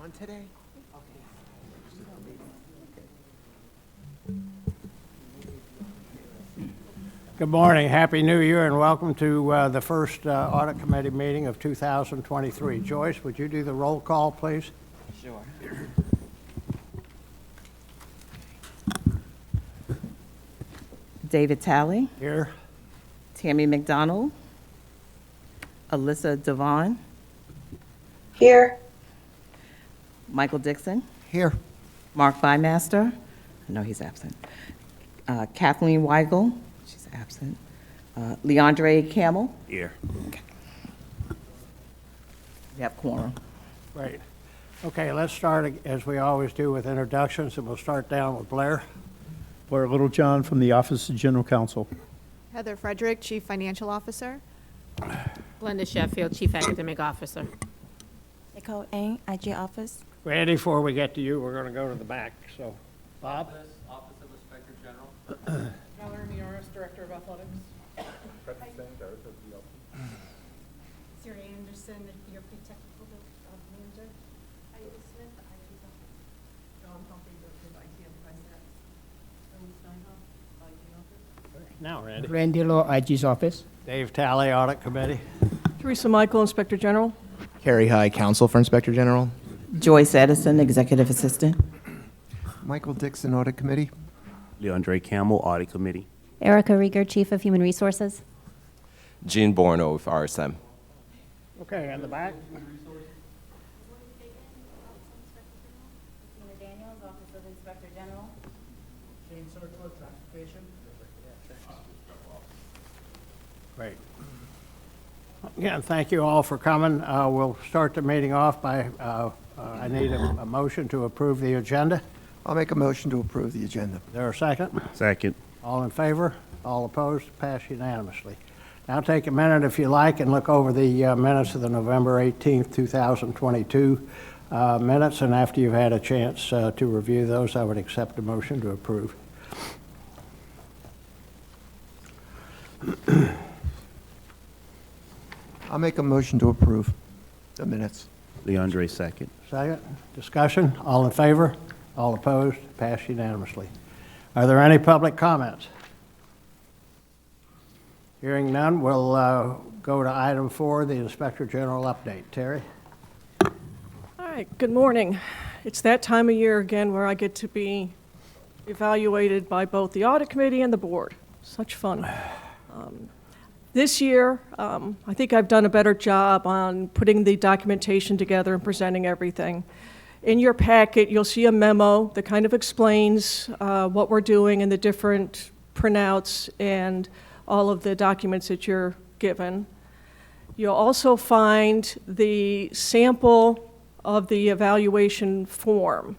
on today? Good morning, Happy New Year, and welcome to the first Audit Committee meeting of 2023. Joyce, would you do the roll call, please? Sure. David Talley, Here. Tammy McDonald, Alyssa Devon, Here. Michael Dixon, Here. Mark Bymaster, I know he's absent, Kathleen Weigel, she's absent, Leandre Camel. Here. We have quorum. Great. Okay, let's start, as we always do, with introductions, and we'll start down with Blair. Blair Littlejohn from the Office of General Counsel. Heather Frederick, Chief Financial Officer. Glenda Sheffield, Chief Academic Officer. Nicole Ng, IG Office. Randy, before we get to you, we're going to go to the back, so, Bob? Office of Inspector General. Valerie Mioris, Director of Athletics. Siri Anderson, your technical manager. Heidi Smith, the IT office. John Humphrey, Director of IT and Finance. Ernie Steinhoff, IT office. Now, Randy. Randy Law, IG's office. Dave Talley, Audit Committee. Teresa Michael, Inspector General. Carrie High, Counsel for Inspector General. Joyce Edison, Executive Assistant. Michael Dixon, Audit Committee. Leandre Camel, Audit Committee. Erica Rieger, Chief of Human Resources. Gene Borno with RSM. Okay, in the back. Tina Daniels, Office of Inspector General. Shane Circle, Transportation. Great. Again, thank you all for coming. We'll start the meeting off by, I need a motion to approve the agenda. I'll make a motion to approve the agenda. Is there a second? Second. All in favor? All opposed? Passed unanimously. Now take a minute, if you like, and look over the minutes of the November 18th, 2022 minutes, and after you've had a chance to review those, I would accept a motion to approve. I'll make a motion to approve the minutes. Leandre second. Second. Discussion? All in favor? All opposed? Passed unanimously. Are there any public comments? Hearing none, we'll go to item 4, the Inspector General update. Terry? All right, good morning. It's that time of year again where I get to be evaluated by both the Audit Committee and the Board. Such fun. This year, I think I've done a better job on putting the documentation together and presenting everything. In your packet, you'll see a memo that kind of explains what we're doing and the different printouts and all of the documents that you're given. You'll also find the sample of the evaluation form.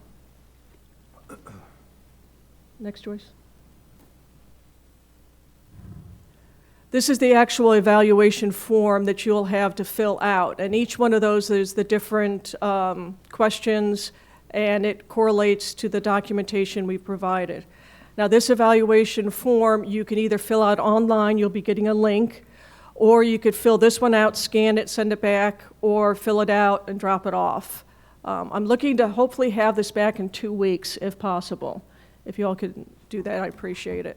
Next, Joyce. This is the actual evaluation form that you'll have to fill out. And each one of those is the different questions, and it correlates to the documentation we provided. Now, this evaluation form, you can either fill out online, you'll be getting a link, or you could fill this one out, scan it, send it back, or fill it out and drop it off. I'm looking to hopefully have this back in 2 weeks, if possible. If you all could do that, I appreciate it.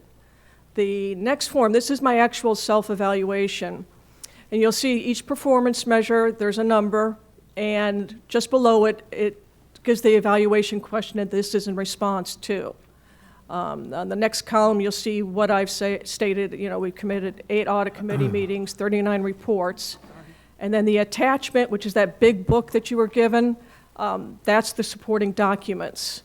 The next form, this is my actual self-evaluation. And you'll see each performance measure, there's a number, and just below it, it gives the evaluation question that this is in response to. On the next column, you'll see what I've stated. You know, we've committed 8 audit committee meetings, 39 reports. And then the attachment, which is that big book that you were given, that's the supporting documents.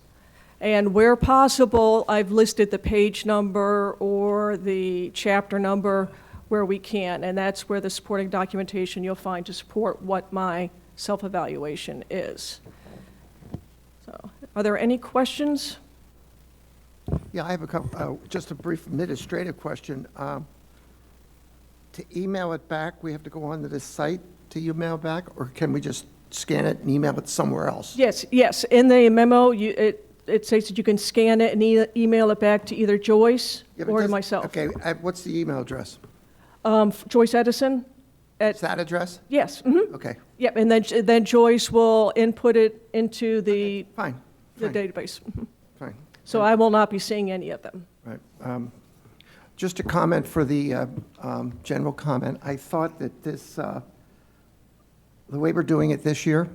And where possible, I've listed the page number or the chapter number where we can, and that's where the supporting documentation you'll find to support what my self-evaluation is. So, are there any questions? Yeah, I have a couple, just a brief administrative question. To email it back, we have to go onto this site to email back, or can we just scan it and email it somewhere else? Yes. In the memo, it says that you can scan it and email it back to either Joyce or to myself. Okay, what's the email address? Joyce Edison Is that address? Yes, Okay, yep, and then Joyce will input it into the fine, the fine, database. fine. So I will not be seeing any of them. Right. Just a comment for the general comment. I thought that this, the way we're doing it this year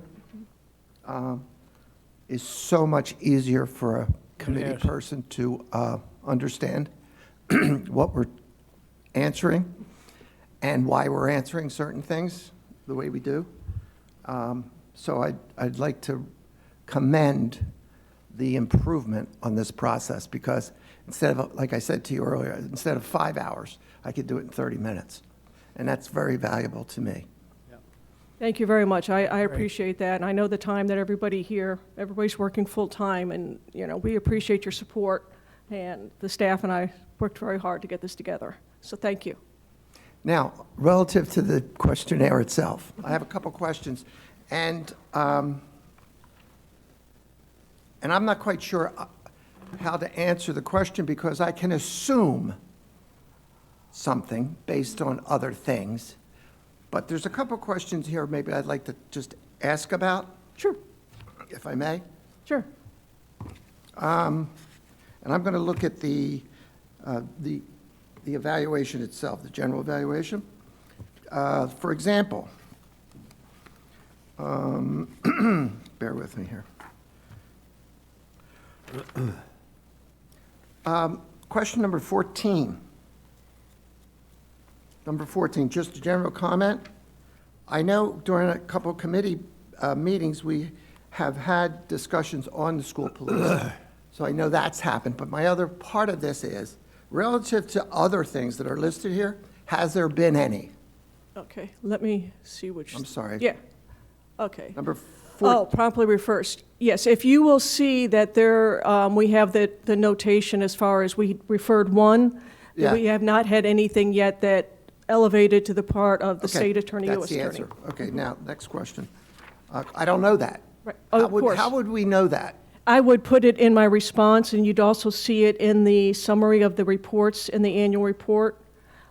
is so much easier for a committee is. person to understand what we're answering and why we're answering certain things the way we do. So I'd like to commend the improvement on this process, because instead of, like I said to you earlier, instead of 5 hours, I could do it in 30 minutes. And that's very valuable to me. Thank you very much. I appreciate that, and I know the time that everybody here, everybody's working full-time, and, you know, we appreciate your support, and the staff and I worked very hard to get this together. So thank you. Now, relative to the questionnaire itself, I have a couple questions, and I'm not quite sure how to answer the question, because I can assume something based on other things, but there's a couple questions here maybe I'd like to just ask about, Sure, if I may. sure. And I'm going to look at the evaluation itself, the general evaluation. For example, bear with me here. Question number 14. Number 14, just a general comment. I know during a couple of committee meetings, we have had discussions on the school police. So I know that's happened, but my other part of this is, relative to other things that are listed here, has there been any? Okay, let me see which. I'm sorry. Yeah, okay. Number Oh, 4, promptly reversed. Yes, if you will see that there, we have the notation as far as we referred one, that Yeah. we have not had anything yet that elevated to the part of the okay, state attorney, that's U.S. the attorney. answer. Okay, now, next question. I don't know that. Right. Oh, of course. How would we know that? I would put it in my response, and you'd also see it in the summary of the reports in the annual report.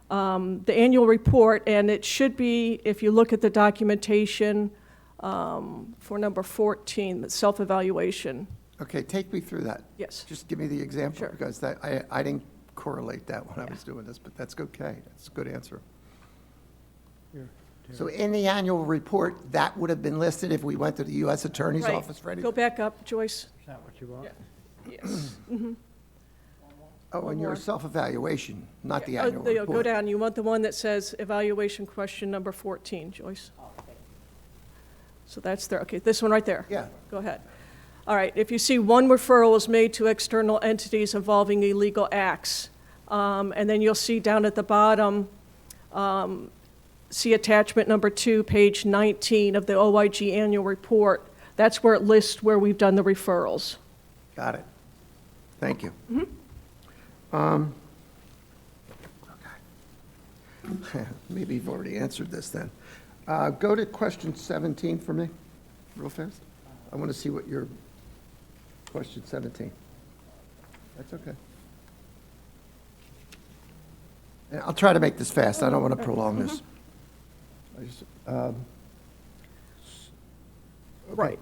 The annual report, and it should be, if you look at the documentation for number 14, the self-evaluation. Okay, take me through that. Yes. Just give me the example, Sure. because that, I didn't correlate that when I was doing this, but that's okay. That's a good answer. So in the annual report, that would have been listed if we went to the U.S. Attorney's Right. Office for anything? Go back up, Joyce. Is that what you want? Yes. Oh, and your more. self-evaluation, not the Oh, annual there you go. report. Go down. You want the one that says evaluation question number 14, Joyce. So that's there. Okay, this one right there. Yeah. Go ahead. All right, if you see one referral was made to external entities involving illegal acts, and then you'll see down at the bottom, see attachment number 2, page 19 of the OIG annual report. That's where it lists where we've done the referrals. Got it. Thank you. Okay. Maybe you've already answered this then. Go to question 17 for me, real fast. I want to see what your, question 17. That's okay. And I'll try to make this fast. I don't want to prolong this. I just, Right.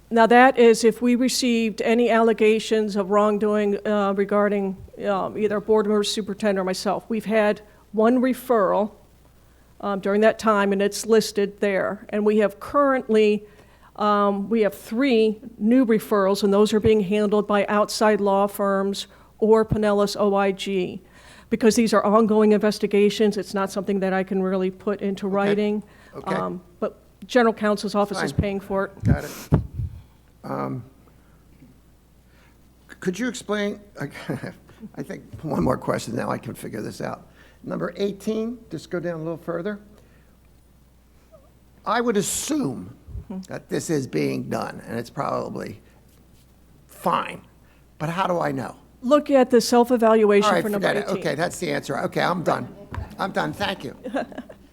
Now, that is if we received any allegations of wrongdoing regarding either a board member, superintendent, or myself. We've had one referral during that time, and it's listed there. And we have currently, we have 3 new referrals, and those are being handled by outside law firms or Pinellas OIG. Because these are ongoing investigations, it's not something that I can really put into writing. Okay. But General Counsel's office is Fine. paying for it. Got it. Could you explain, I think one more question, now I can figure this out. Number 18, just go down a little further. I would assume that this is being done, and it's probably fine, but how do I know? Look at the All self-evaluation right, for number forget 18. it. Okay, that's the answer. Okay, I'm done. I'm done, thank you.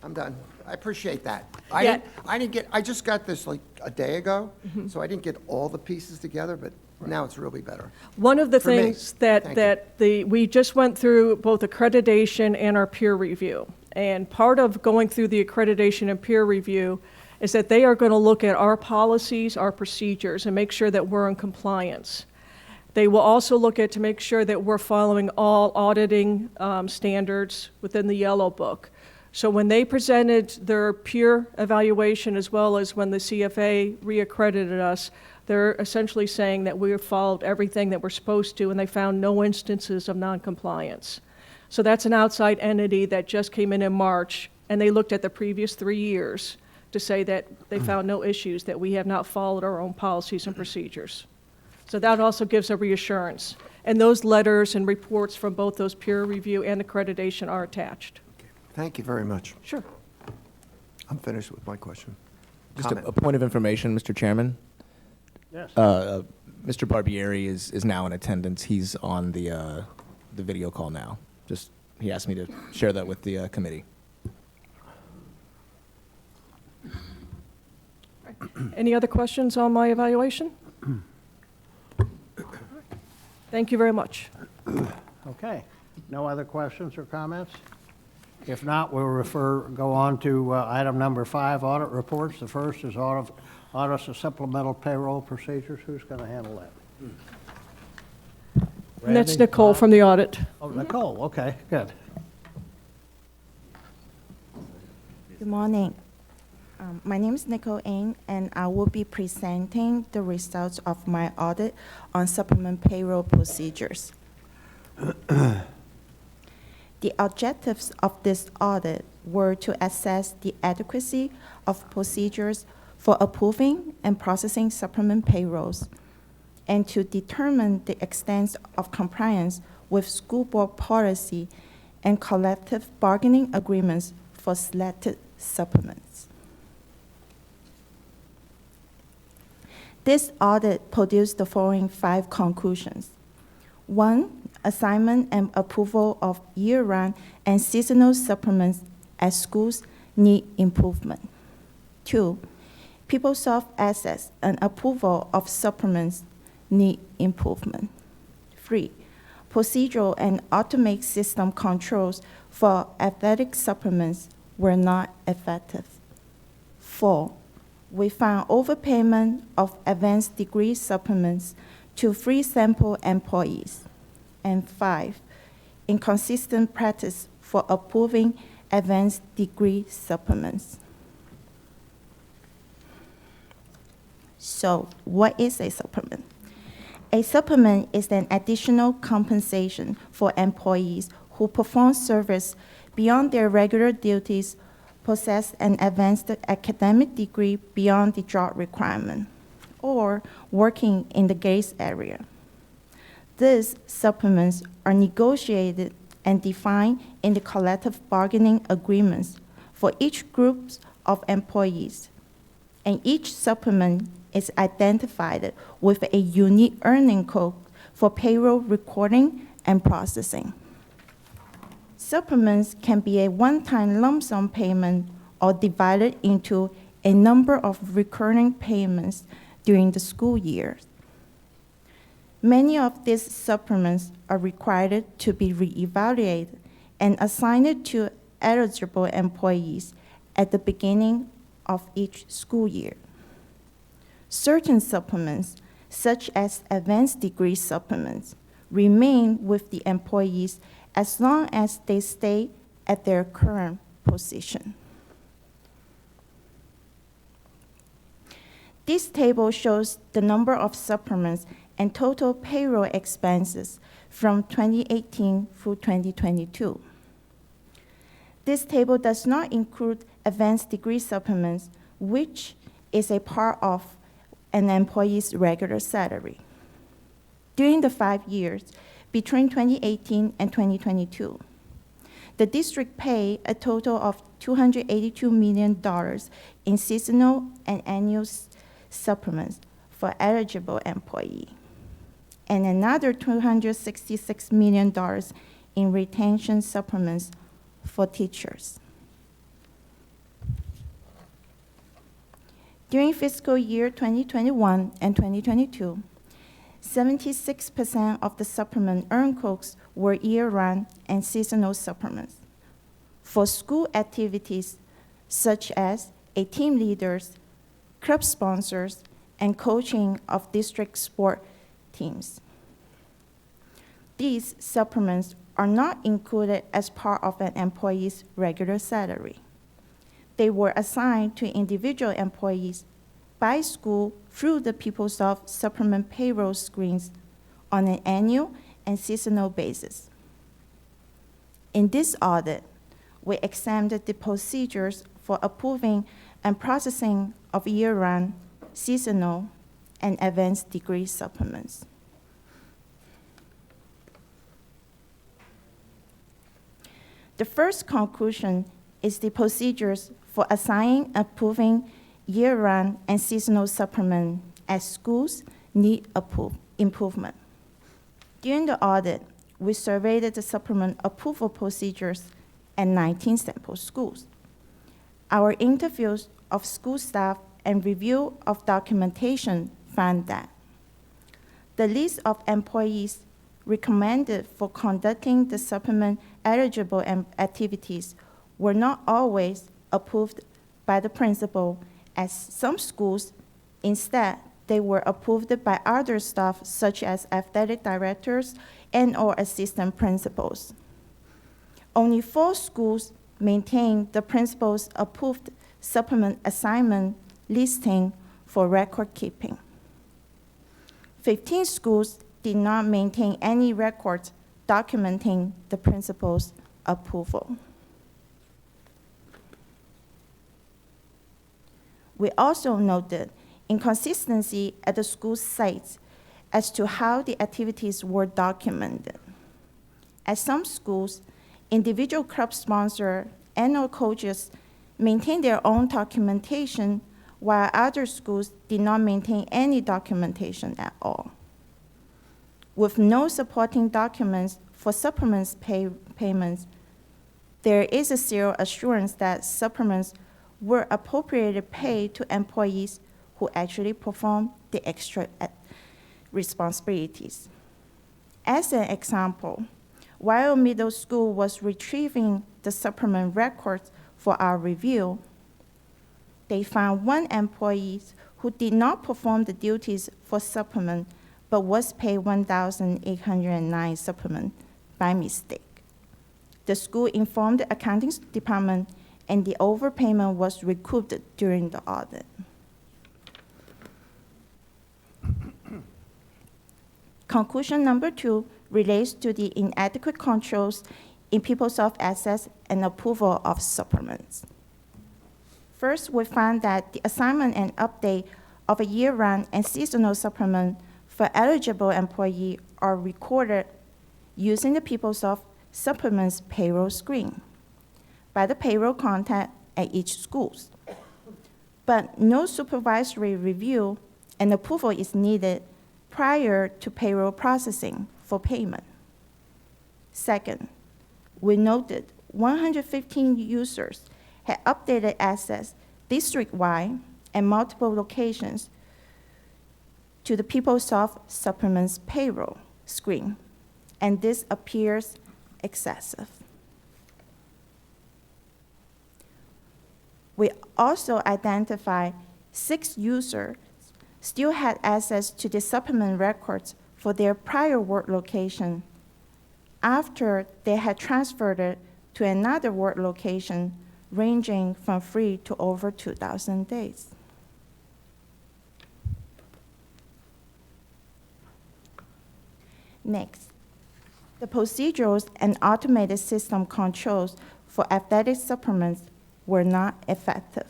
I'm done. I appreciate that. Yeah. I just got this like a day ago, so I didn't get all the pieces together, but now it's really better. One of the For me. things that, Thank you. we just went through both accreditation and our peer review. And part of going through the accreditation and peer review is that they are going to look at our policies, our procedures, and make sure that we're in compliance. They will also look at to make sure that we're following all auditing standards within the Yellow Book. So when they presented their peer evaluation, as well as when the CFA reaccredited us, they're essentially saying that we have followed everything that we're supposed to, and they found no instances of noncompliance. So that's an outside entity that just came in March, and they looked at the previous 3 years to say that they found no issues, that we have not followed our own policies and procedures. So that also gives a reassurance. And those letters and reports from both those peer review and accreditation are attached. Thank you very much. Sure. I'm finished with my question. Just Comment. a point of information, Mr. Chairman. Yes. Mr. Barbieri is now in attendance. He's on the video call now. Just, he asked me to share that with the committee. Any other questions on my evaluation? Thank you very much. Okay. No other questions or comments? If not, we'll go on to item number 5, audit reports. The first is audits of supplemental payroll procedures. Who's going to handle that? And that's Randy? Nicole from the audit. Oh, Nicole, okay, good. Good morning. My name is Nicole Ng, and I will be presenting the results of my audit on supplement payroll procedures. The objectives of this audit were to assess the adequacy of procedures for approving and processing supplement payrolls, and to determine the extent of compliance with school board policy and collective bargaining agreements for selected supplements. This audit produced the following 5 conclusions. 1, assignment and approval of year-round and seasonal supplements at schools need improvement. 2, PeopleSoft access and approval of supplements need improvement. 3, procedural and automated system controls for athletic supplements were not effective. 4, we found overpayment of advanced degree supplements to free sample employees. And 5, inconsistent practice for approving advanced degree supplements. So, what is a supplement? A supplement is an additional compensation for employees who perform service beyond their regular duties, possess an advanced academic degree beyond the job requirement, or working in the GATE area. These supplements are negotiated and defined in the collective bargaining agreements for each group of employees, and each supplement is identified with a unique earning code for payroll recording and processing. Supplements can be a one-time lump sum payment or divided into a number of recurring payments during the school year. Many of these supplements are required to be reevaluated and assigned to eligible employees at the beginning of each school year. Certain supplements, such as advanced degree supplements, remain with the employees as long as they stay at their current position. This table shows the number of supplements and total payroll expenses from 2018 through 2022. This table does not include advanced degree supplements, which is a part of an employee's regular salary. During the 5 years between 2018 and 2022, the district paid a total of $282 million in seasonal and annual supplements for eligible employees, and another $266 million in retention supplements for teachers. During fiscal year 2021 and 2022, 76% of the supplement earned codes were year-round and seasonal supplements, for school activities such as a team leaders, club sponsors, and coaching of district sport teams. These supplements are not included as part of an employee's regular salary. They were assigned to individual employees by school through the PeopleSoft supplement payroll screens on an annual and seasonal basis. In this audit, we examined the procedures for approving and processing of year-round, seasonal, and advanced degree supplements. The first conclusion is the procedures for assigning, approving year-round and seasonal supplement as schools need improvement. During the audit, we surveyed the supplement approval procedures at 19 sample schools. Our interviews of school staff and review of documentation found that the list of employees recommended for conducting the supplement eligible activities were not always approved by the principal, as some schools, instead, they were approved by other staff such as athletic directors and/or assistant principals. Only 4 schools maintained the principal's approved supplement assignment listing for record keeping. 15 schools did not maintain any records documenting the principal's approval. We also noted inconsistency at the school sites as to how the activities were documented. At some schools, individual club sponsors and/or coaches maintained their own documentation, while other schools did not maintain any documentation at all. With no supporting documents for supplements payments, there is a zero assurance that supplements were appropriately paid to employees who actually perform the extra responsibilities. As an example, while middle school was retrieving the supplement records for our review, they found 1 employee who did not perform the duties for supplement but was paid $1,809 supplement by mistake. The school informed the accounting department and the overpayment was recouped during the audit. Conclusion number 2 relates to the inadequate controls in PeopleSoft access and approval of supplements. First, we found that the assignment and update of a year-round and seasonal supplement for eligible employees are recorded using the PeopleSoft supplements payroll screen by the payroll contact at each school. But no supervisory review and approval is needed prior to payroll processing for payment. Second, we noted 115 users had updated access district-wide and multiple locations to the PeopleSoft supplements payroll screen, and this appears excessive. We also identified 6 users still had access to the supplement records for their prior work location after they had transferred it to another work location ranging from 3 to over 2,000 days. Next, the procedures and automated system controls for athletic supplements were not effective.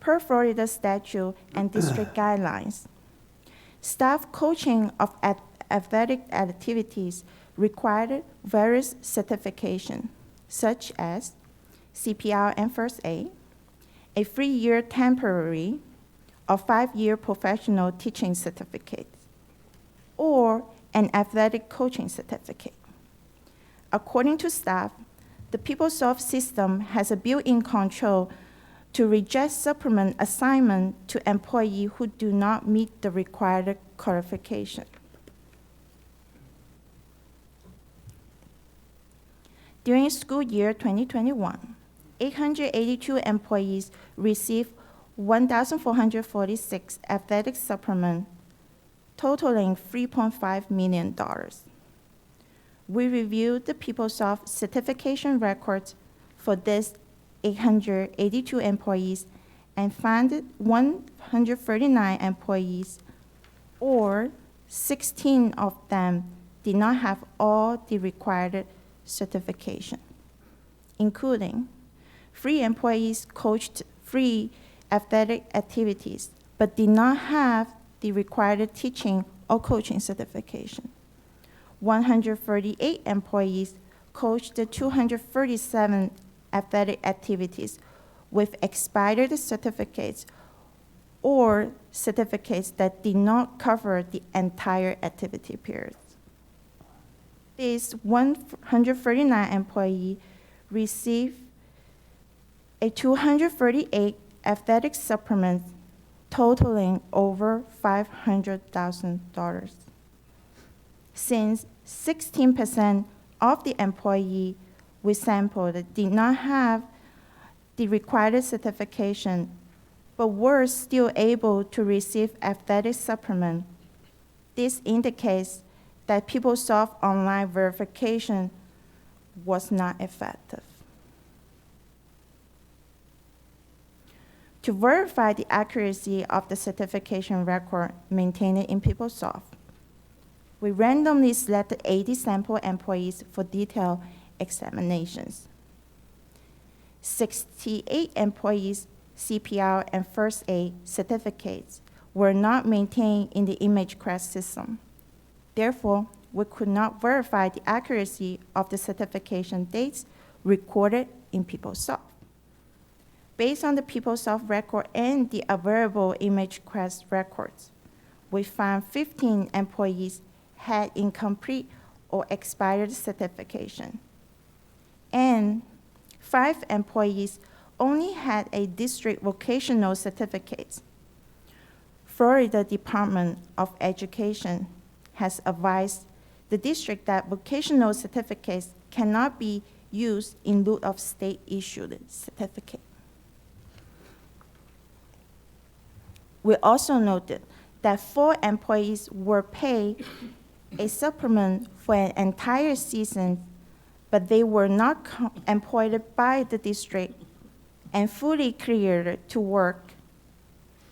Per Florida statute and district guidelines, staff coaching of athletic activities required various certifications, such as CPR and first aid, a 3-year temporary or 5-year professional teaching certificate, or an athletic coaching certificate. According to staff, the PeopleSoft system has a built-in control to reject supplement assignment to employees who do not meet the required qualification. During school year 2021, 882 employees received 1,446 athletic supplements, totaling $3.5 million. We reviewed the PeopleSoft certification records for these 882 employees and found 139 employees, or 16 of them, did not have all the required certification, including 3 employees coached 3 athletic activities but did not have the required teaching or coaching certification. 138 employees coached 237 athletic activities with expired certificates or certificates that did not cover the entire activity period. These 139 employees received a 238 athletic supplements totaling over $500,000. Since 16% of the employees we sampled did not have the required certification, but were still able to receive athletic supplement, this indicates that PeopleSoft online verification was not effective. To verify the accuracy of the certification record maintained in PeopleSoft, we randomly selected 80 sample employees for detailed examinations. 68 employees' CPR and first aid certificates were not maintained in the ImageCrest system. Therefore, we could not verify the accuracy of the certification dates recorded in PeopleSoft. Based on the PeopleSoft record and the available ImageCrest records, we found 15 employees had incomplete or expired certification, and 5 employees only had a district vocational certificate. Florida Department of Education has advised the district that vocational certificates cannot be used in lieu of state-issued certificate. We also noted that 4 employees were paid a supplement for an entire season, but they were not employed by the district and fully cleared to work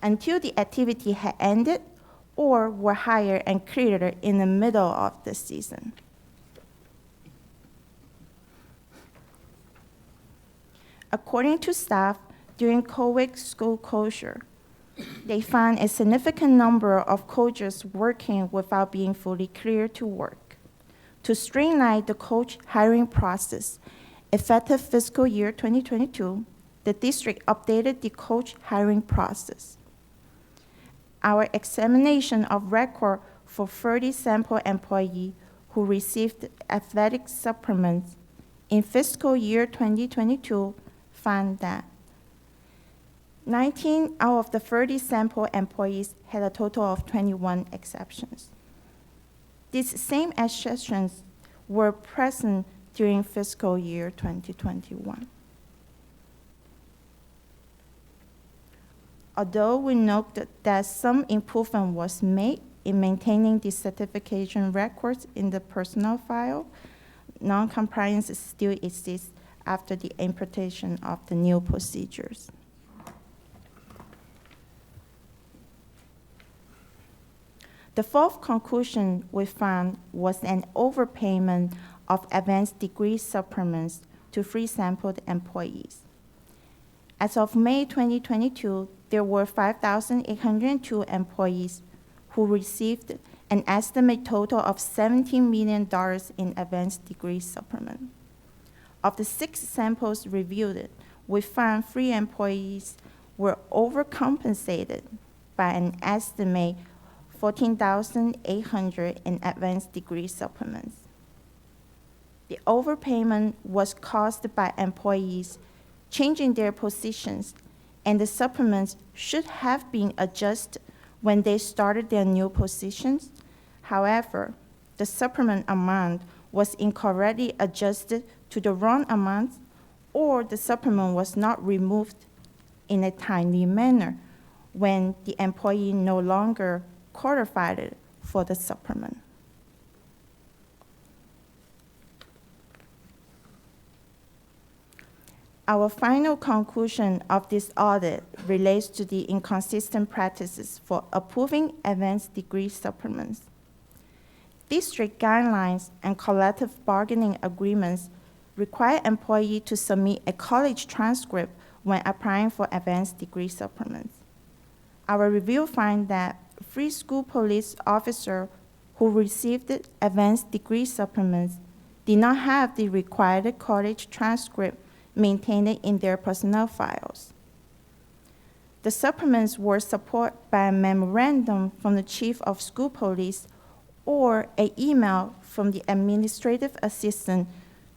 until the activity had ended or were hired and cleared in the middle of the season. According to staff, during COVID school closure, they found a significant number of coaches working without being fully cleared to work. To streamline the coach hiring process, effective fiscal year 2022, the district updated the coach hiring process. Our examination of record for 30 sample employees who received athletic supplements in fiscal year 2022 found that 19 out of the 30 sample employees had a total of 21 exceptions. These same exceptions were present during fiscal year 2021. Although we note that some improvement was made in maintaining the certification records in the personnel file, non-compliance still exists after the implementation of the new procedures. The fourth conclusion we found was an overpayment of advanced degree supplements to free sampled employees. As of May 2022, there were 5,802 employees who received an estimated total of $17 million in advanced degree supplement. Of the 6 samples reviewed, we found 3 employees were overcompensated by an estimate $14,800 in advanced degree supplements. The overpayment was caused by employees changing their positions, and the supplements should have been adjusted when they started their new positions. However, the supplement amount was incorrectly adjusted to the wrong amount, or the supplement was not removed in a timely manner when the employee no longer qualified for the supplement. Our final conclusion of this audit relates to the inconsistent practices for approving advanced degree supplements. District guidelines and collective bargaining agreements require employees to submit a college transcript when applying for advanced degree supplements. Our review finds that free school police officers who received advanced degree supplements did not have the required college transcript maintained in their personnel files. The supplements were supported by a memorandum from the chief of school police or an email from the administrative assistant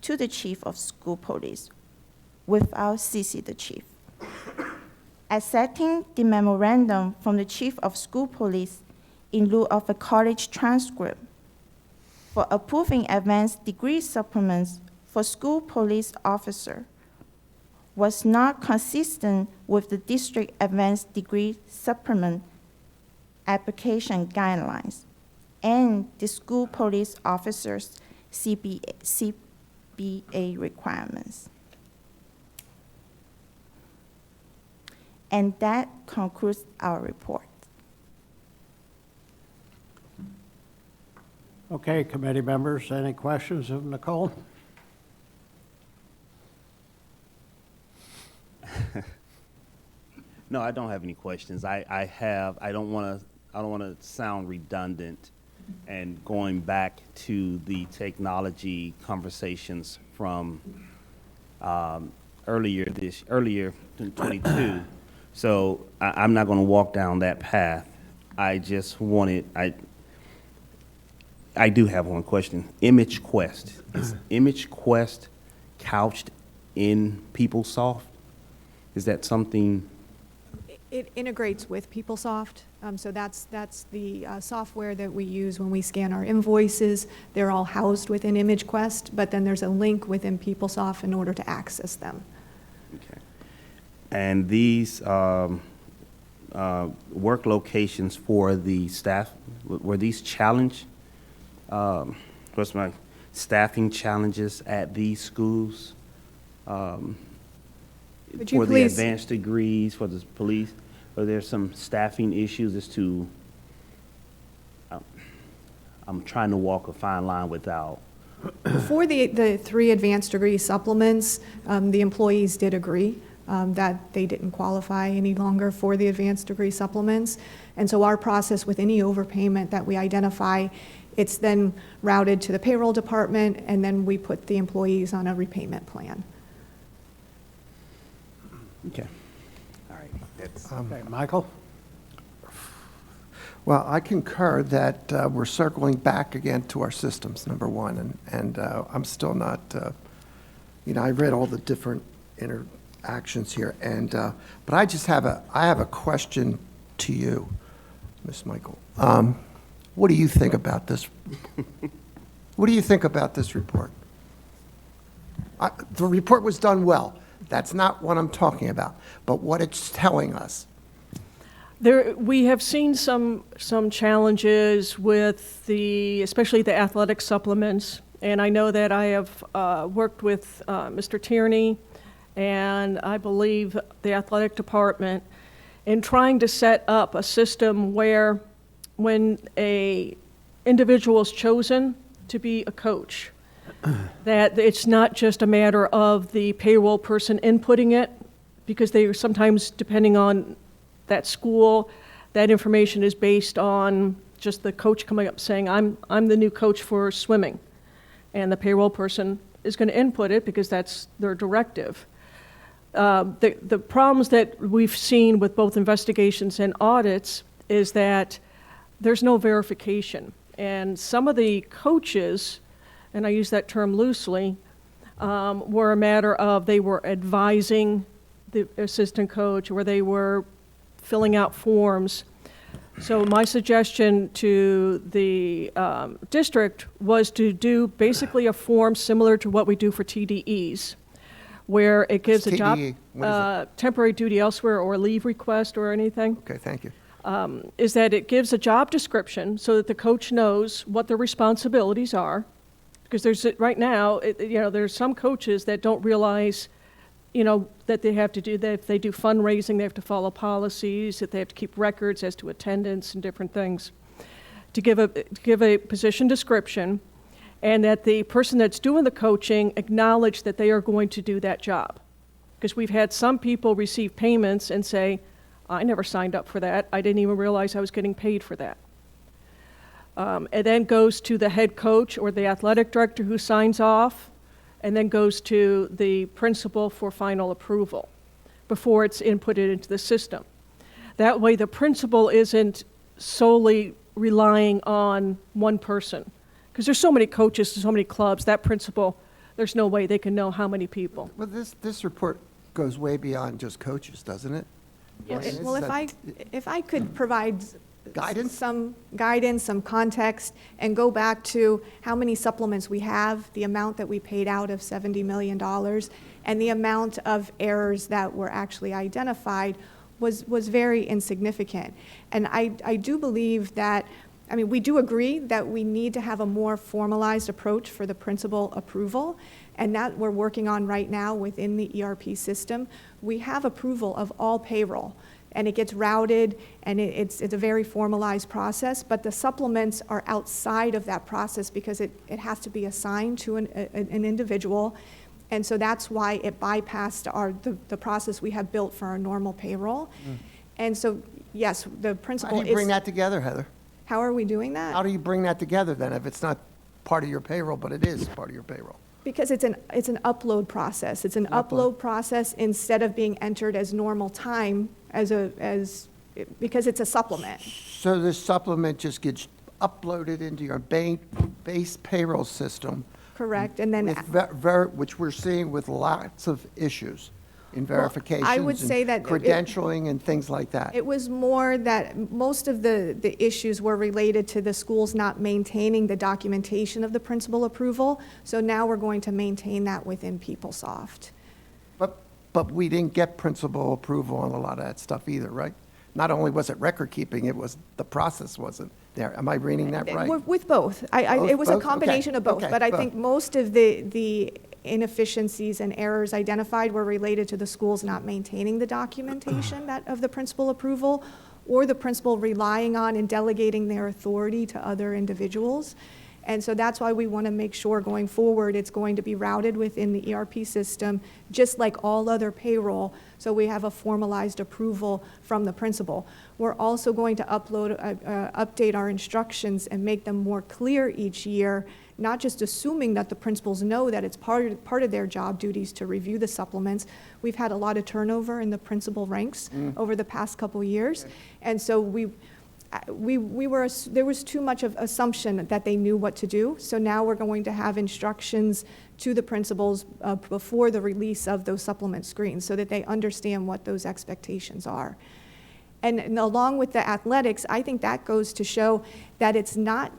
to the chief of school police without CC the chief. Accepting the memorandum from the chief of school police in lieu of a college transcript for approving advanced degree supplements for school police officer was not consistent with the district advanced degree supplement application guidelines and the school police officers' CBA requirements. And that concludes our report. Okay, committee members, any questions of Nicole? No, I don't have any questions. I don't want to sound redundant and going back to the technology conversations from earlier in 22. So I'm not going to walk down that path. I just wanted, I do have one question. Image Quest. Is Image Quest couched in PeopleSoft? Is that something? It integrates with PeopleSoft. So that's the software that we use when we scan our invoices. They're all housed within Image Quest, but then there's a link within PeopleSoft in order to access them. Okay. And these work locations for the staff, were these challenge? What's my staffing challenges at these schools? Would you for the please- advanced degrees, for the police, are there some staffing issues as to, I'm trying to walk a fine line without. For the 3 advanced degree supplements, the employees did agree that they didn't qualify any longer for the advanced degree supplements. And so our process with any overpayment that we identify, it's then routed to the payroll department, and then we put the employees on a repayment plan. Okay. All right. That's, Okay, Michael? Well, I concur that we're circling back again to our systems, number one, and I'm still not, I read all the different interactions here, and but I just have a question to you, Ms. Michael. What do you think about this? What do you think about this report? The report was done well. That's not what I'm talking about, but what it's telling us. We have seen some challenges with especially the athletic supplements, and I know that I have worked with Mr. Tierney and I believe the athletic department in trying to set up a system where when a individual is chosen to be a coach, that it's not just a matter of the payroll person inputting it, because they are sometimes, depending on that school, that information is based on just the coach coming up saying, I'm the new coach for swimming. And the payroll person is going to input it because that's their directive. The problems that we've seen with both investigations and audits is that there's no verification. And some of the coaches, and I use that term loosely, were a matter of they were advising the assistant coach or they were filling out forms. So my suggestion to the district was to do basically a form similar to what we do for TDEs, where it gives a job, TDE? What is temporary duty elsewhere or leave request or anything. Okay, thank you. Is that it gives a job description so that the coach knows what their responsibilities are. Because right now, there's some coaches that don't realize, that they have to do that. If they do fundraising, they have to follow policies, that they have to keep records as to attendance and different things. To give a position description, and that the person that's doing the coaching acknowledge that they are going to do that job. Because we've had some people receive payments and say, I never signed up for that. I didn't even realize I was getting paid for that. It then goes to the head coach or the athletic director who signs off, and then goes to the principal for final approval before it's inputted into the system. That way the principal isn't solely relying on one person. Because there's so many coaches, so many clubs, that principal, there's no way they can know how many people. Well, this report goes way beyond just coaches, doesn't it? Yes. Well, if I could provide Guidance? some guidance, some context, and go back to how many supplements we have, the amount that we paid out of $70 million, and the amount of errors that were actually identified was very insignificant. And I do believe that, we do agree that we need to have a more formalized approach for the principal approval, and that we're working on right now within the ERP system. We have approval of all payroll, and it gets routed, and it's a very formalized process, but the supplements are outside of that process because it has to be assigned to an individual, and so that's why it bypassed the process we have built for our normal payroll. And so, yes, the principal is... How do you bring that together, Heather? How are we doing that? How do you bring that together then, if it's not part of your payroll, but it is part of your payroll? Because it's an upload process. It's an upload process instead of being entered as normal time because it's a supplement. So this supplement just gets uploaded into your base payroll system. Correct, and then... Which we're seeing with lots of issues in verifications. I would say that... Credentialing and things like that. It was more that most of the issues were related to the schools not maintaining the documentation of the principal approval. So now we're going to maintain that within PeopleSoft. But we didn't get principal approval on a lot of that stuff either, right? Not only was it record keeping, it was, the process wasn't there. Am I reading that right? With both. It was a combination of both. Okay, But I both. think most of the inefficiencies and errors identified were related to the schools not maintaining the documentation of the principal approval, or the principal relying on and delegating their authority to other individuals. And so that's why we want to make sure going forward it's going to be routed within the ERP system, just like all other payroll, so we have a formalized approval from the principal. We're also going to update our instructions and make them more clear each year, not just assuming that the principals know that it's part of their job duties to review the supplements. We've had a lot of turnover in the principal ranks over the past couple years, and so there was too much of assumption that they knew what to do. So now we're going to have instructions to the principals before the release of those supplement screens so that they understand what those expectations are. And along with the athletics, I think that goes to show that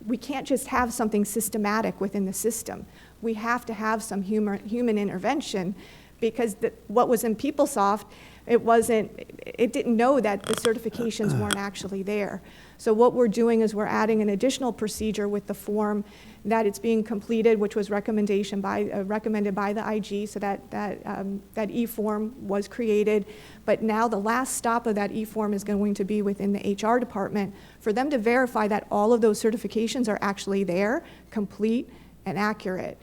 we can't just have something systematic within the system. We have to have some human intervention, because what was in PeopleSoft, it didn't know that the certifications weren't actually there. So what we're doing is we're adding an additional procedure with the form that it's being completed, which was recommended by the IG, so that e-form was created. But now the last stop of that e-form is going to be within the HR department for them to verify that all of those certifications are actually there, complete and accurate.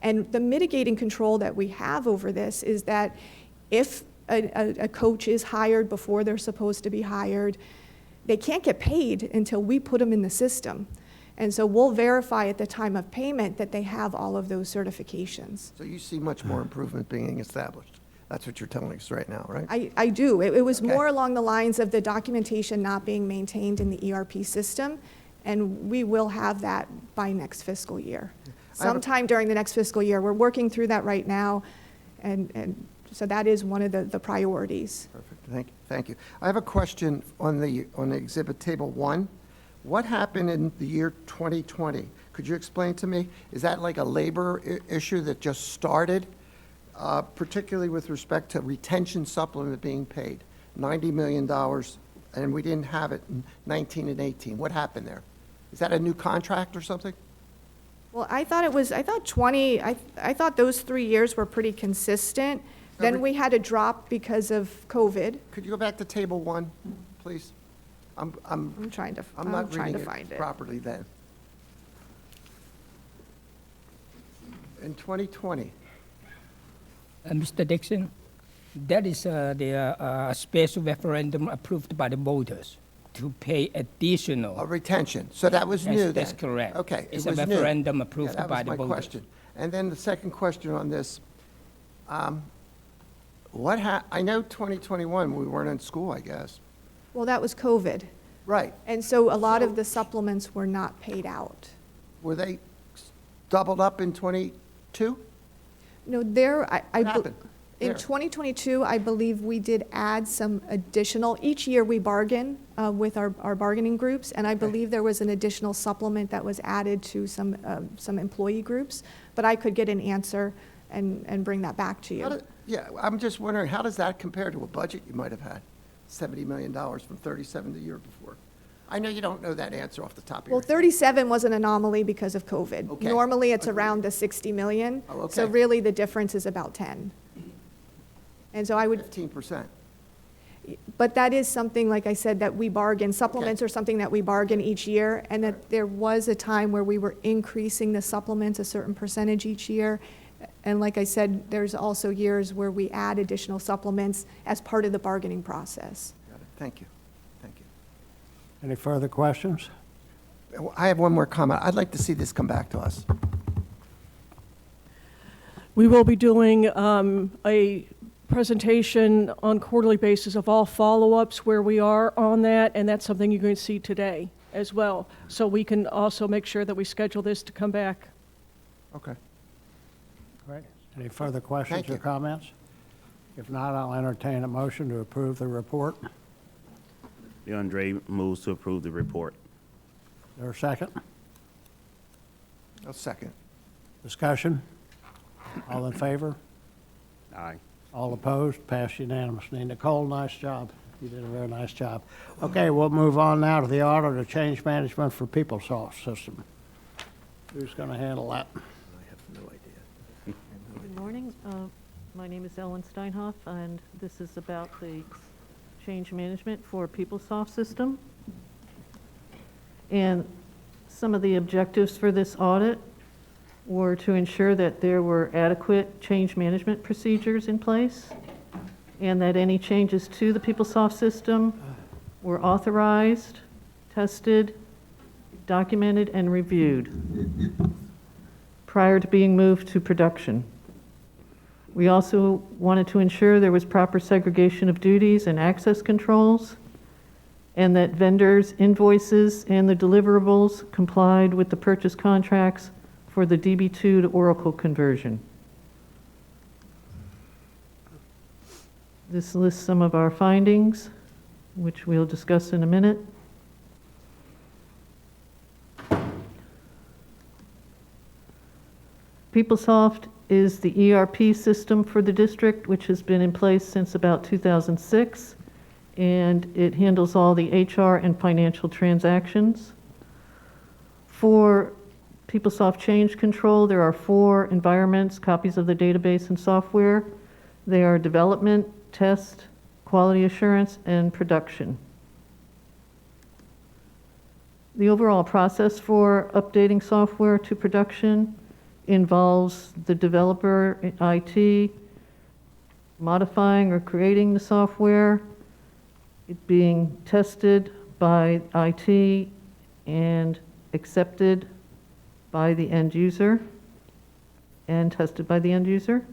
And the mitigating control that we have over this is that if a coach is hired before they're supposed to be hired, they can't get paid until we put them in the system. And so we'll verify at the time of payment that they have all of those certifications. So you see much more improvement being established. That's what you're telling us right now, right? I do. It was Okay. more along the lines of the documentation not being maintained in the ERP system, and we will have that by next fiscal year. Sometime during the next fiscal year. We're working through that right now, and so that is one of the priorities. Perfect. thank you. I have a question on the exhibit table 1. What happened in the year 2020? Could you explain to me? Is that like a labor issue that just started, particularly with respect to retention supplement being paid? $90 million, and we didn't have it in 19 and 18. What happened there? Is that a new contract or something? Well, I thought those 3 years were pretty consistent. Then we had a drop because of COVID. Could you go back to table 1, please? I'm trying to not reading find it it. properly then. In 2020, Mr. Dixon, that is the special referendum approved by the voters to pay additional. a retention, so that was new then? That's correct. Okay, it It's was a new. referendum Yeah, approved that by was the my voters. question. And then the second question on this, I know 2021, we weren't in school, I guess. Well, that was COVID. Right. And so a lot of the supplements were not paid out. Were they doubled up in 22? No, What happened? in There. 2022, I believe we did add some additional, each year we bargain with our bargaining groups, and I believe there was an additional supplement that was added to some employee groups, but I could get an answer and bring that back to you. Yeah, I'm just wondering, how does that compare to a budget you might have had? $70 million from 37 the year before. I know you don't know that answer off the top of your Well, head. 37 was an anomaly because of COVID. Okay. Normally, it's around the 60 million. Oh, okay. So really, the difference is about 10. And so I would, 15%. but that is something, like I said, that we bargain. Supplements are something that we bargain each year, and that there was a time where we were increasing the supplements a certain percentage each year. And like I said, there's also years where we add additional supplements as part of the bargaining process. Got it. Thank you. Thank you. Any further questions? I have one more comment. I'd like to see this come back to us. We will be doing a presentation on quarterly basis of all follow-ups where we are on that, and that's something you're going to see today as well. So we can also make sure that we schedule this to come back. Okay. Great. Any further questions Thank or you. comments? If not, I'll entertain a motion to approve the report. DeAndre moves to approve the report. Is there a second? I'll second. Discussion? All in favor? Aye. All opposed? Passed unanimously. Nicole, nice job. You did a very nice job. Okay, we'll move on now to the audit of change management for PeopleSoft system. Who's going to handle that? I have no idea. Good morning. My name is Ellen Steinhoff, and this is about the change management for PeopleSoft system. And some of the objectives for this audit were to ensure that there were adequate change management procedures in place, and that any changes to the PeopleSoft system were authorized, tested, documented, and reviewed prior to being moved to production. We also wanted to ensure there was proper segregation of duties and access controls, and that vendors' invoices and the deliverables complied with the purchase contracts for the DB2 to Oracle conversion. This lists some of our findings, which we'll discuss in a minute. PeopleSoft is the ERP system for the district, which has been in place since about 2006, and it handles all the HR and financial transactions. For PeopleSoft Change Control, there are 4 environments, copies of the database and software. They are development, test, quality assurance, and production. The overall process for updating software to production involves the developer, IT, modifying or creating the software, it being tested by IT and accepted by the end user and tested by the end user.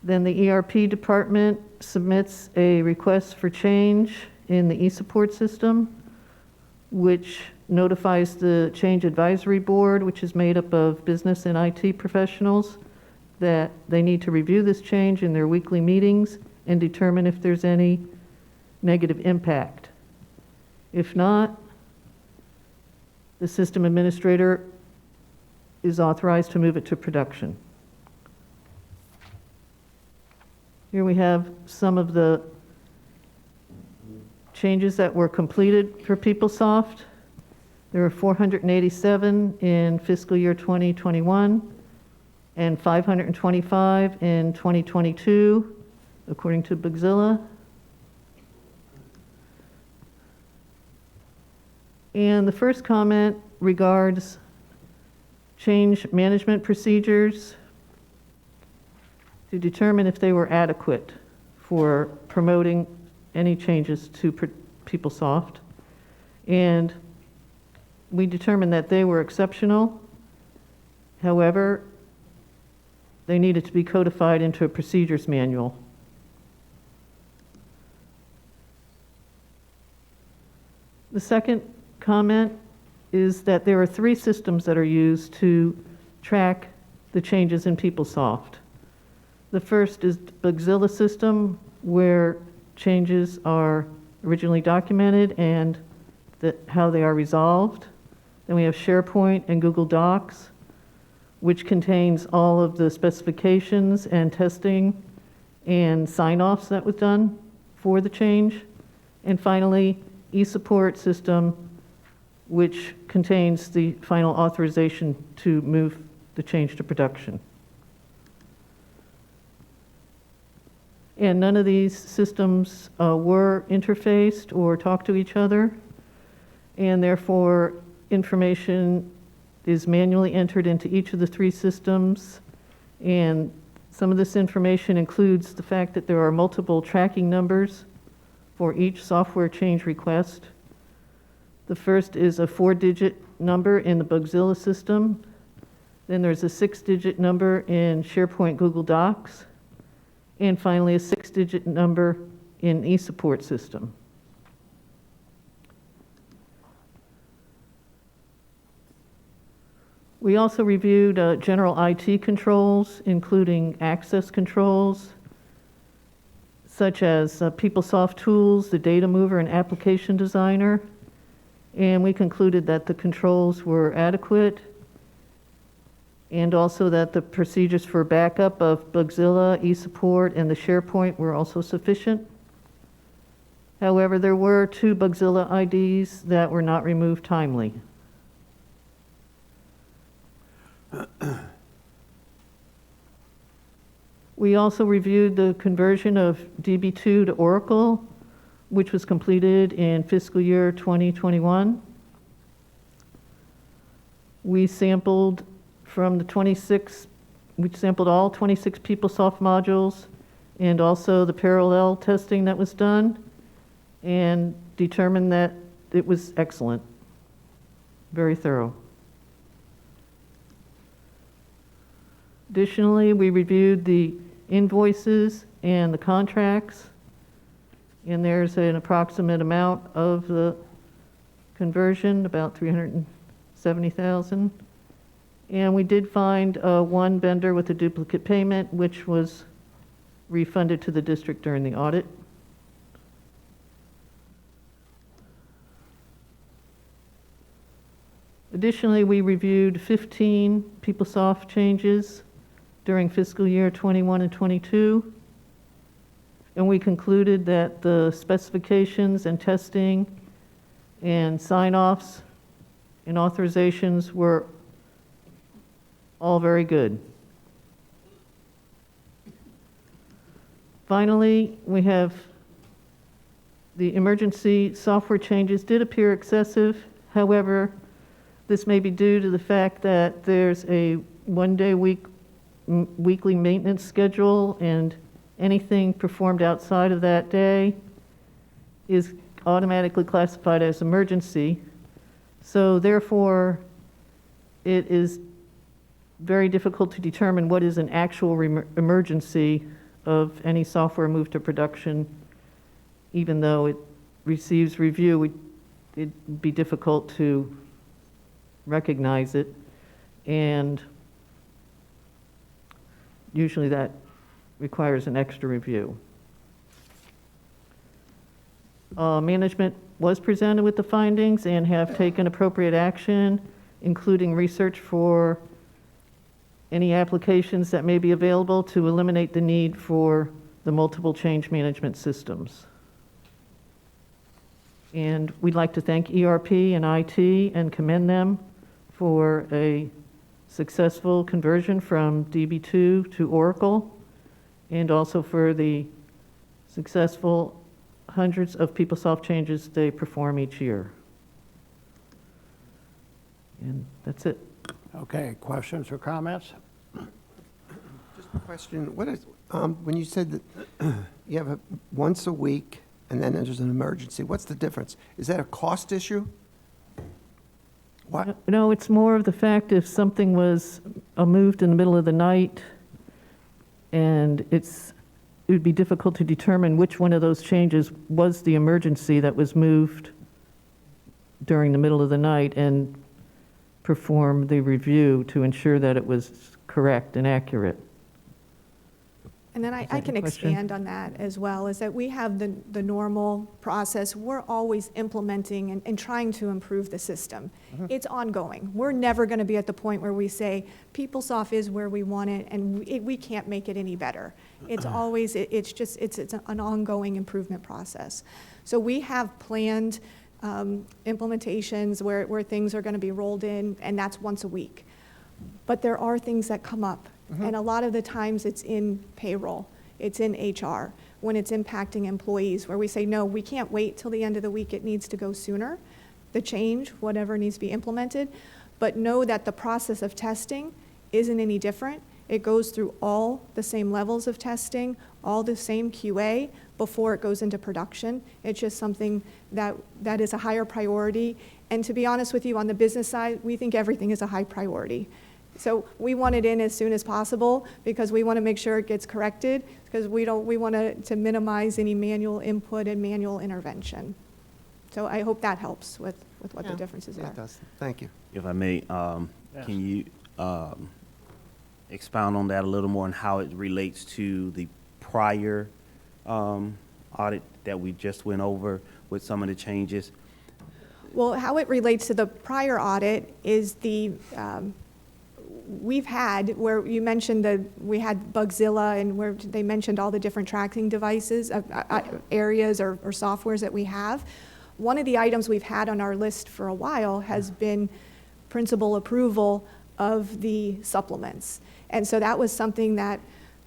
Then the ERP department submits a request for change in the e-support system, which notifies the change advisory board, which is made up of business and IT professionals, that they need to review this change in their weekly meetings and determine if there's any negative impact. If not, the system administrator is authorized to move it to production. Here we have some of the changes that were completed for PeopleSoft. There were 487 in fiscal year 2021 and 525 in 2022, according to Bugzilla. And the first comment regards change management procedures to determine if they were adequate for promoting any changes to PeopleSoft. And we determined that they were exceptional. However, they needed to be codified into a procedures manual. The second comment is that there are 3 systems that are used to track the changes in PeopleSoft. The first is the Bugzilla system, where changes are originally documented and how they are resolved. Then we have SharePoint and Google Docs, which contains all of the specifications and testing and sign-offs that was done for the change. And finally, eSupport system, which contains the final authorization to move the change to production. And none of these systems were interfaced or talked to each other, and therefore information is manually entered into each of the 3 systems. And some of this information includes the fact that there are multiple tracking numbers for each software change request. The first is a 4-digit number in the Bugzilla system. Then there's a 6-digit number in SharePoint Google Docs. And finally, a 6-digit number in eSupport system. We also reviewed general IT controls, including access controls, such as PeopleSoft tools, the data mover, and application designer. And we concluded that the controls were adequate, and also that the procedures for backup of Bugzilla, eSupport, and the SharePoint were also sufficient. However, there were 2 Bugzilla IDs that were not removed timely. We also reviewed the conversion of DB2 to Oracle, which was completed in fiscal year 2021. We sampled from the 26, we sampled all 26 PeopleSoft modules and also the parallel testing that was done, and determined that it was excellent, very thorough. Additionally, we reviewed the invoices and the contracts, and there's an approximate amount of the conversion, about $370,000. And we did find one vendor with a duplicate payment, which was refunded to the district during the audit. Additionally, we reviewed 15 PeopleSoft changes during fiscal year 21 and 22, and we concluded that the specifications and testing and sign-offs and authorizations were all very good. Finally, we have the emergency software changes did appear excessive. However, this may be due to the fact that there's a one-day weekly maintenance schedule, and anything performed outside of that day is automatically classified as emergency. So therefore, it is very difficult to determine what is an actual emergency of any software moved to production. Even though it receives review, it'd be difficult to recognize it, and usually that requires an extra review. Management was presented with the findings and have taken appropriate action, including research for any applications that may be available to eliminate the need for the multiple change management systems. And we'd like to thank ERP and IT and commend them for a successful conversion from DB2 to Oracle, and also for the successful hundreds of PeopleSoft changes they perform each year. And that's it. Okay, questions or comments? Just a question, what is, when you said that you have a once a week and then there's an emergency, what's the difference? Is that a cost issue? What? No, it's more of the fact if something was moved in the middle of the night and it would be difficult to determine which one of those changes was the emergency that was moved during the middle of the night and perform the review to ensure that it was correct and accurate. And then I can expand on that as well, is that we have the normal process. We're always implementing and trying to improve the system. It's ongoing. We're never going to be at the point where we say, PeopleSoft is where we want it, and we can't make it any better. It's always, it's an ongoing improvement process. So we have planned implementations where things are going to be rolled in, and that's once a week. But there are things that come up. And a lot of the times it's in payroll, it's in HR, when it's impacting employees, where we say, no, we can't wait till the end of the week, it needs to go sooner, the change, whatever needs to be implemented. But know that the process of testing isn't any different. It goes through all the same levels of testing, all the same QA before it goes into production. It's just something that is a higher priority. And to be honest with you, on the business side, we think everything is a high priority. So we want it in as soon as possible because we want to make sure it gets corrected, because we want to minimize any manual input and manual intervention. So I hope that helps with what the differences are. It does. Thank you. If I may, can you expound on that a little more and how it relates to the prior audit that we just went over with some of the changes? Well, how it relates to the prior audit is we've had, where you mentioned we had Bugzilla and where they mentioned all the different tracking devices, areas or softwares that we have. One of the items we've had on our list for a while has been principal approval of the supplements. And so that was something that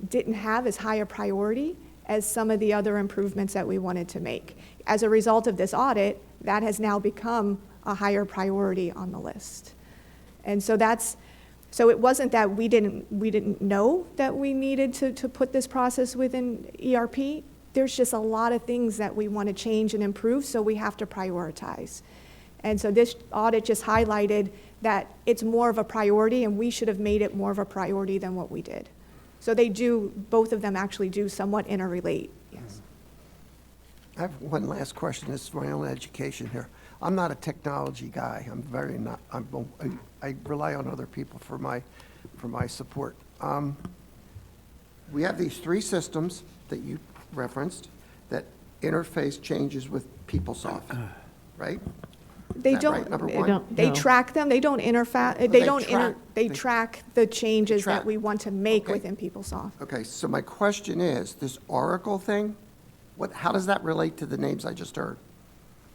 didn't have as high a priority as some of the other improvements that we wanted to make. As a result of this audit, that has now become a higher priority on the list. And so so it wasn't that we didn't know that we needed to put this process within ERP. There's just a lot of things that we want to change and improve, so we have to prioritize. And so this audit just highlighted that it's more of a priority, and we should have made it more of a priority than what we did. So both of them actually do somewhat interrelate, yes. I have one last question. This is for my own education here. I'm not a technology guy. I rely on other people for my support. We have these three systems that you referenced that interface changes with PeopleSoft, right? They Is that don't. right, number one? They track them. They don't interface. They track the changes that we want to make within PeopleSoft. Okay, so my question is, this Oracle thing, how does that relate to the names I just heard?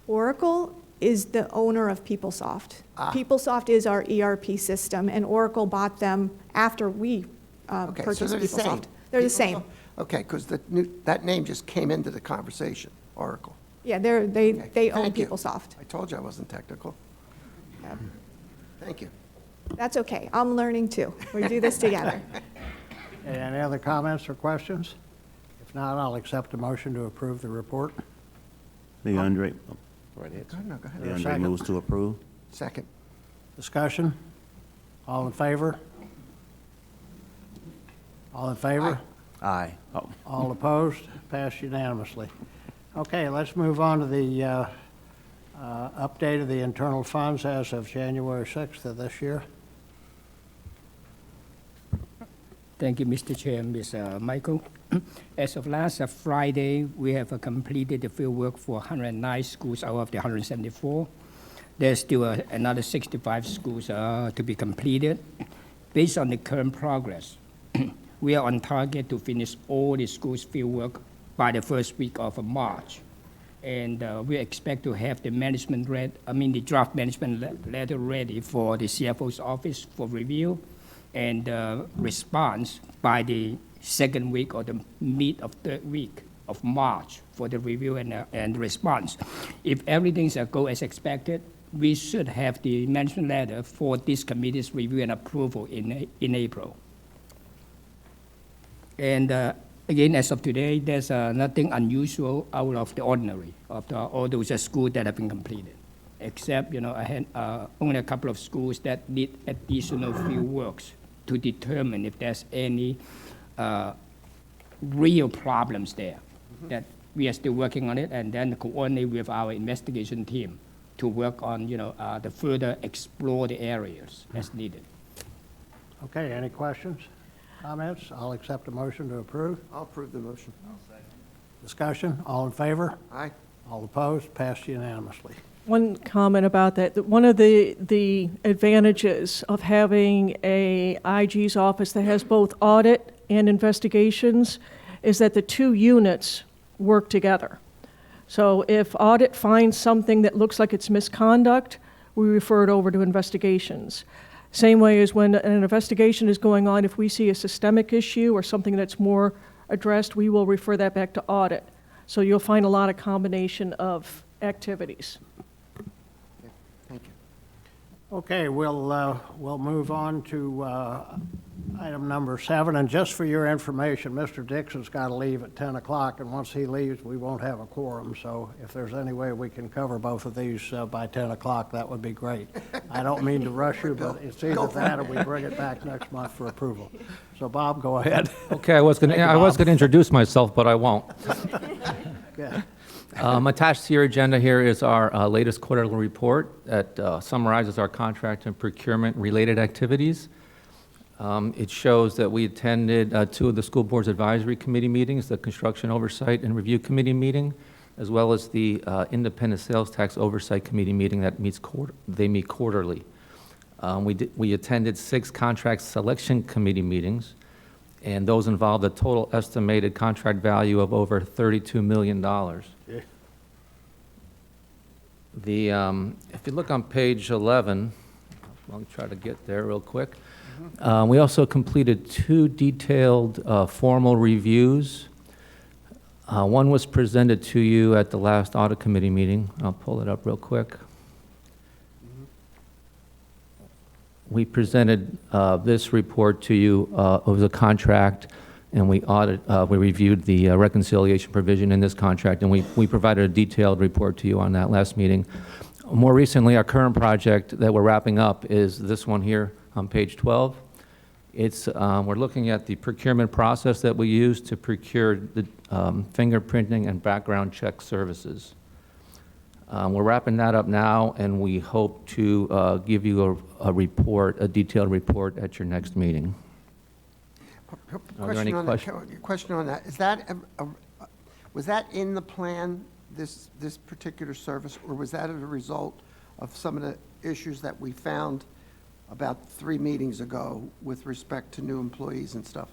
Oracle is the owner of PeopleSoft. PeopleSoft is our ERP system, and Oracle bought them after we purchased PeopleSoft. They're the same. Okay, because that name just came into the conversation, Oracle. Yeah, they own Thank you. PeopleSoft. I told you I wasn't technical. Yeah. Thank you. That's okay. I'm learning too. We do this together. Any other comments or questions? If not, I'll accept a motion to approve the report. Leandre, Go ahead. Leandre moves to approve. Second. Discussion? All in favor? All in favor? Aye. Oh. All opposed? Passed unanimously. Okay, let's move on to the update of the internal funds as of January 6th of this year. Thank you, Mr. Chair and Ms. Michael. As of last Friday, we have completed the field work for 109 schools out of the 174. There's still another 65 schools to be completed. Based on the current progress, we are on target to finish all the schools' field work by the first week of March. And we expect to have the the draft management letter ready for the CFO's office for review and response by the second week or the mid of third week of March for the review and response. If everything's go as expected, we should have the management letter for this committee's review and approval in April. And again, as of today, there's nothing unusual out of the ordinary of all those schools that have been completed, except I had only a couple of schools that need additional field works to determine if there's any real problems there. That we are still working on it, and then coordinate with our investigation team to work on the further explore the areas as needed. Okay, any questions, comments? I'll accept a motion to approve. I'll approve the motion. Discussion, all in favor? Aye. All opposed, passed unanimously. One comment about that one of the advantages of having a IG's office that has both audit and investigations is that the two units work together. So if audit finds something that looks like it's misconduct, we refer it over to investigations. Same way as when an investigation is going on, if we see a systemic issue or something that's more addressed, we will refer that back to audit. So you'll find a lot of combination of activities. Thank you. Okay, we'll move on to item number 7. And just for your information, Mr. Dixon's got to leave at 10 o'clock, and once he leaves, we won't have a quorum. So if there's any way we can cover both of these by 10 o'clock, that would be great. I don't mean to rush you, but it's either that or we bring it back next month for approval. So Bob, go ahead. Okay, I was going to introduce myself, but I won't. Okay. Attached to your agenda here is our latest quarterly report that summarizes our contract and procurement-related activities. It shows that we attended 2 of the school board's advisory committee meetings, the construction oversight and review committee meeting, as well as the independent sales tax oversight committee meeting that meet quarterly. We attended 6 contract selection committee meetings, and those involved a total estimated contract value of over $32 million. Yeah. If you look on page 11, I'll try to get there real quick. We also completed 2 detailed formal reviews. One was presented to you at the last audit committee meeting. I'll pull it up real quick. We presented this report to you. It was a contract, and we reviewed the reconciliation provision in this contract, and we provided a detailed report to you on that last meeting. More recently, our current project that we're wrapping up is this one here on page 12. We're looking at the procurement process that we use to procure the fingerprinting and background check services. We're wrapping that up now, and we hope to give you a detailed report at your next meeting. Are there any questions? Question on that. Was that in the plan, this particular service, or was that as a result of some of the issues that we found about 3 meetings ago with respect to new employees and stuff?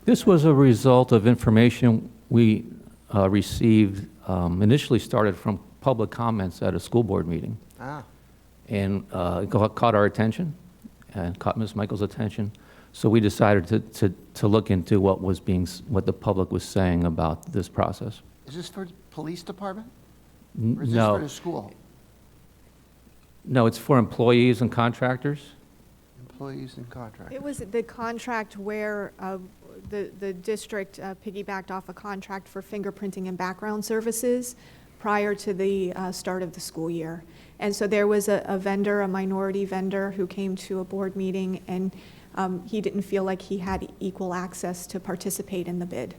This was a result of information we received, initially started from public comments at a school board meeting. And it caught our attention and caught Ms. Michael's attention. So we decided to look into what the public was saying about this process. Is this for the police department? No. Or is this for the school? No, it's for employees and contractors. Employees and contractors. It was the contract where the district piggybacked off a contract for fingerprinting and background services prior to the start of the school year. And so there was a vendor, a minority vendor, who came to a board meeting, and he didn't feel like he had equal access to participate in the bid.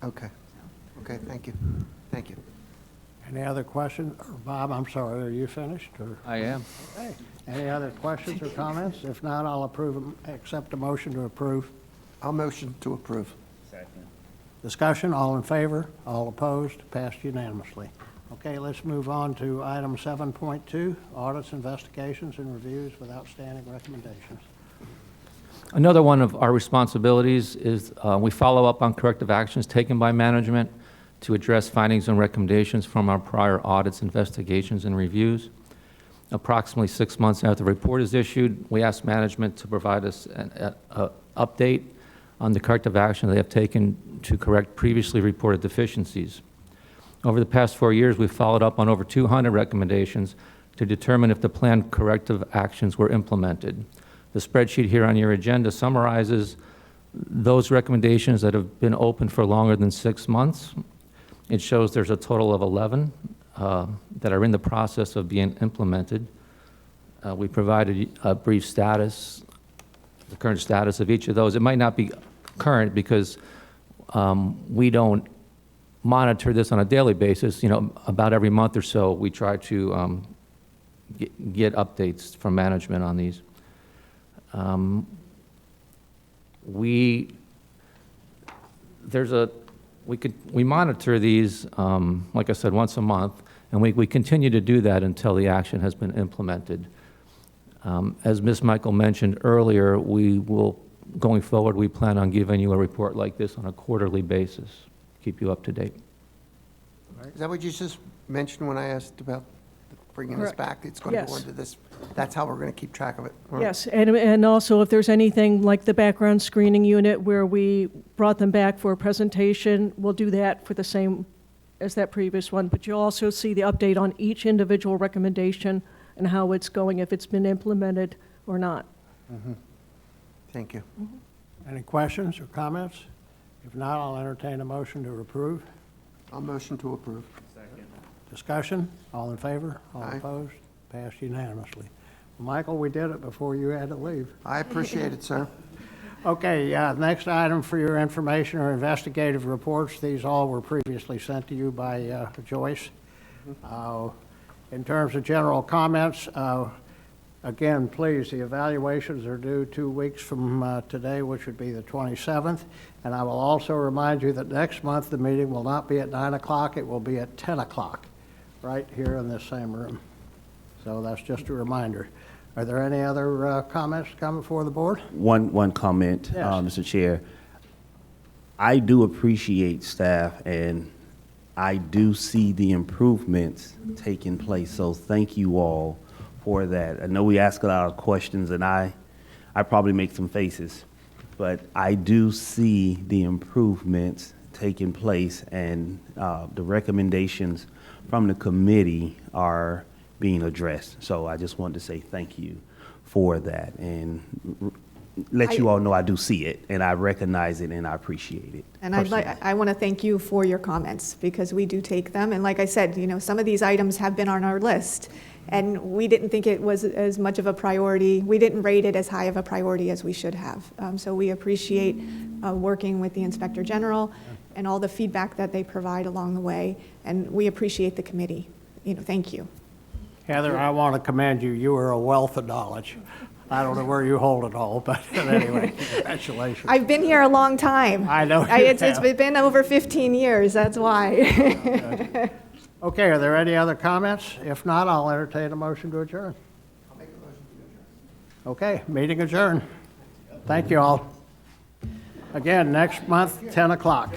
Okay. Okay, thank you. Thank you. Any other questions? Bob, I'm sorry, are you finished? Or? I am. Okay. Any other questions or comments? If not, I'll accept a motion to approve. I'll motion to approve. Discussion, all in favor, all opposed, passed unanimously. Okay, let's move on to item 7.2, audits, investigations, and reviews with outstanding recommendations. Another one of our responsibilities is we follow up on corrective actions taken by management to address findings and recommendations from our prior audits, investigations, and reviews. Approximately 6 months after the report is issued, we ask management to provide us an update on the corrective action they have taken to correct previously reported deficiencies. Over the past 4 years, we've followed up on over 200 recommendations to determine if the planned corrective actions were implemented. The spreadsheet here on your agenda summarizes those recommendations that have been open for longer than 6 months. It shows there's a total of 11 that are in the process of being implemented. We provided a brief status, the current status of each of those. It might not be current because we don't monitor this on a daily basis. You know, about every month or so, we try to get updates from management on these. We monitor these, like I said, once a month, and we continue to do that until the action has been implemented. As Ms. Michael mentioned earlier, going forward, we plan on giving you a report like this on a quarterly basis, keep you up to date. Is that what you just mentioned when I asked about bringing this Correct. back? It's going to go Yes. into this, that's how we're going to keep track of it? All right. Yes, and also if there's anything like the background screening unit where we brought them back for a presentation, we'll do that for the same as that previous one. But you'll also see the update on each individual recommendation and how it's going, if it's been implemented or not. Thank you. Any questions or comments? If not, I'll entertain a motion to approve. I'll motion to approve. Discussion, all in favor, all Aye. opposed, passed unanimously. Michael, we did it before you had to leave. I appreciate it, sir. Okay, next item for your information are investigative reports. These all were previously sent to you by Joyce. In terms of general comments, again, please, the evaluations are due 2 weeks from today, which would be the 27th. And I will also remind you that next month the meeting will not be at 9 o'clock, it will be at 10 o'clock, right here in this same room. So that's just a reminder. Are there any other comments coming before the board? One comment, Yes. Mr. Chair. I do appreciate staff, and I do see the improvements taking place, so thank you all for that. I know we ask a lot of questions, and I probably make some faces, but I do see the improvements taking place, and the recommendations from the committee are being addressed. So I just wanted to say thank you for that, and let you all know I do see it, and I recognize it, and I appreciate it. And personally. I want to thank you for your comments, because we do take them. And like I said, you know, some of these items have been on our list, and we didn't think it was as much of a priority. We didn't rate it as high of a priority as we should have. So we appreciate working with the Inspector General and all the feedback that they provide along the way, and we appreciate the committee. You know, thank you. Heather, I want to commend you. You are a wealth of knowledge. I don't know where you hold it all, but anyway, congratulations. I've been here a long time. I know you It's have. been over 15 years, that's why. Okay, are there any other comments? If not, I'll entertain a motion to adjourn. I'll make a motion to adjourn. Okay, meeting adjourned. Thank you all. Again, next month, 10 o'clock.